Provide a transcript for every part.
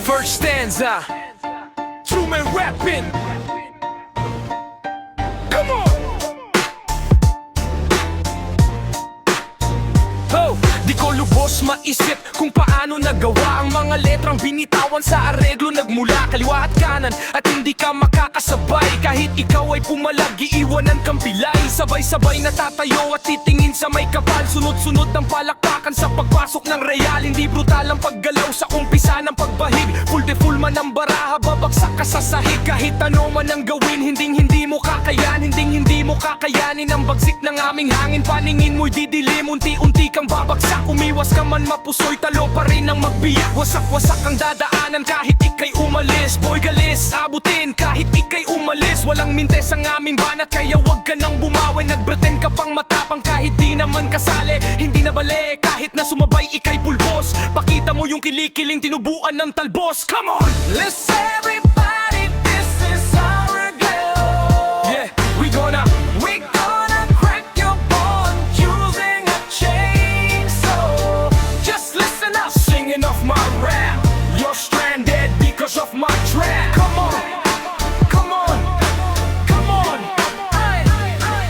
First stanza, Truman rapping. Come on! Oh, di ko lubos maisip kung paano nagawa ang mga letrang binitawan sa areglo nagmula kaliwa at kanan. At hindi ka makakasabay kahit ikaw ay pumalag, iiwanan kang pilay. Sabay-sabay natatayo at titingin sa may kapal. Sunod-sunod ng palakpakan sa pagpasok ng real. Hindi brutal ang paggalaw sa umpisa ng pagbahig. Full de full man ang baraha, babagsak ka sa sahig. Kahit ano man ang gawin, hindi mo kakayan. Hindi mo kakayanin ang bagsik ng aming hangin. Paningin mo'y didilim, unti-unti kang babagsak. Umiwas ka man mapusoy, talo pa rin ang magbiyak. Wasak-wasak ang dadaanan kahit ikay umalis. Boy galis, abutin kahit ikay umalis. Walang mintes ang aming banat kaya wag ka nang bumawi. Nagbreten ka pang matapang kahit di naman kasali. Hindi na bale kahit na sumabay ikay pulbos. Pakita mo yung kilikiling tinubuan ng talbos. Come on! Let's everybody, this is our glow. Yeah, we gonna crack your bone using a chainsaw. Just listen up, singing off my rap. You're stranded because of my trap. Come on, come on, come on.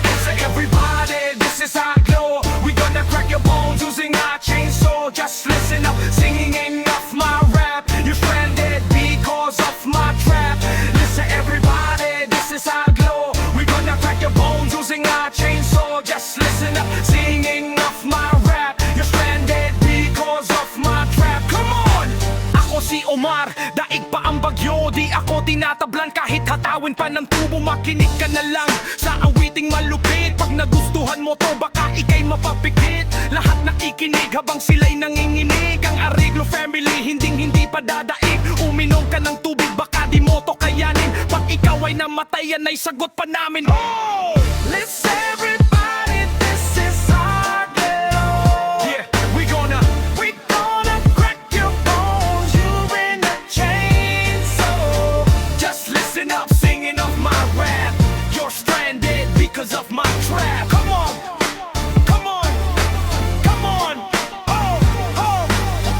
Listen everybody, this is our glow. We gonna crack your bones using our chainsaw. Just listen up, singing off my rap. You're stranded because of my trap. Listen everybody, this is our glow. We gonna crack your bones using our chainsaw. Just listen up, singing off my rap. You're stranded because of my trap. Come on! Ako si Omar, daig pa ang bagyo. Di ako tinatablan kahit hatawin pa ng tubo. Makinig ka na lang sa awiting malupit. Pag nagustuhan mo to, baka ikay mapapikit. Lahat nakikinig habang sila'y nanginginig. Ang Areglo family, hindi pa dadaig. Uminom ka ng tubig, baka di mo to kayanin. Pag ikaw ay namatay, yan ay sagot pa namin. Oh! Let's everybody, this is our glow. Yeah, we gonna crack your bones using a chainsaw. Just listen up, singing off my rap. You're stranded because of my trap. Come on, come on, come on. Oh, oh.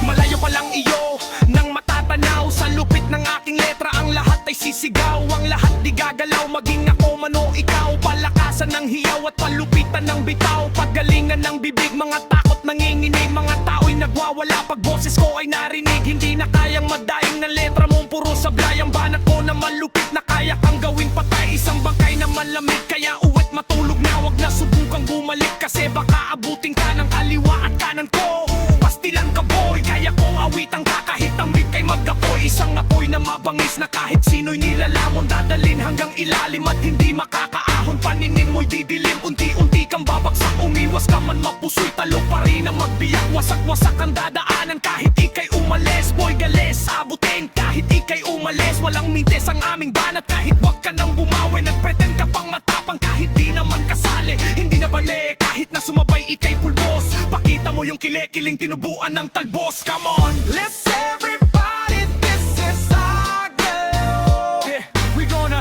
Malayo pa lang iyo nang matatanaw. Sa lupit ng aking letra ang lahat ay sisigaw. Ang lahat di gagalaw, maging ako man o ikaw. Palakasan ng hiyaw at palupitan ng bitaw. Paggalingan ng bibig, mga takot nanginginig. Mga tao'y nagwawala pag boses ko ay narinig. Hindi na kayang madaing ng letra mong puro sablay. Ang banat ko na malupit na kaya kang gawing patay. Isang bangkay na malamig kaya uwit matulog na. Wag na subukang bumalik kasi baka abutin ka ng kaliwa at kanan ko. Pastilan ka boy, kaya ko awitang ka kahit ang mic kay mag-apoy. Isang apoy na mabangis na kahit sino'y nilalamon. Dadalin hanggang ilalim at hindi makakaahon. Paningin mo'y didilim, unti-unti kang babagsak. Umiwas ka man mapusoy, talo pa rin ang magbiyak. Wasak-wasak ang dadaanan kahit ikay umalis. Boy galis, abutin kahit ikay umalis. Walang mintes ang aming banat kahit wag ka nang bumawi. Nagpretend ka pang matapang kahit di naman kasali. Hindi na bale kahit na sumabay ikay pulbos. Pakita mo yung kilikiling tinubuan ng talbos. Come on! Let's everybody, this is our glow. Yeah, we gonna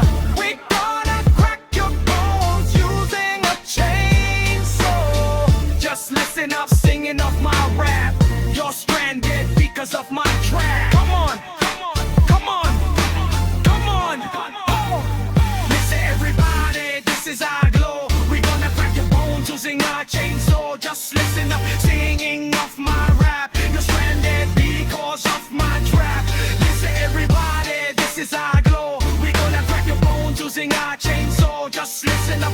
crack your bones using a chainsaw. Just listen up, singing off my rap. You're stranded because of my trap. Come on, come on, come on. Oh. Listen everybody, this is our glow. We gonna crack your bones using our chainsaw. Just listen up, singing off my rap. You're stranded because of my trap. Listen everybody, this is our glow. We gonna crack your bones using our chainsaw. Just listen up.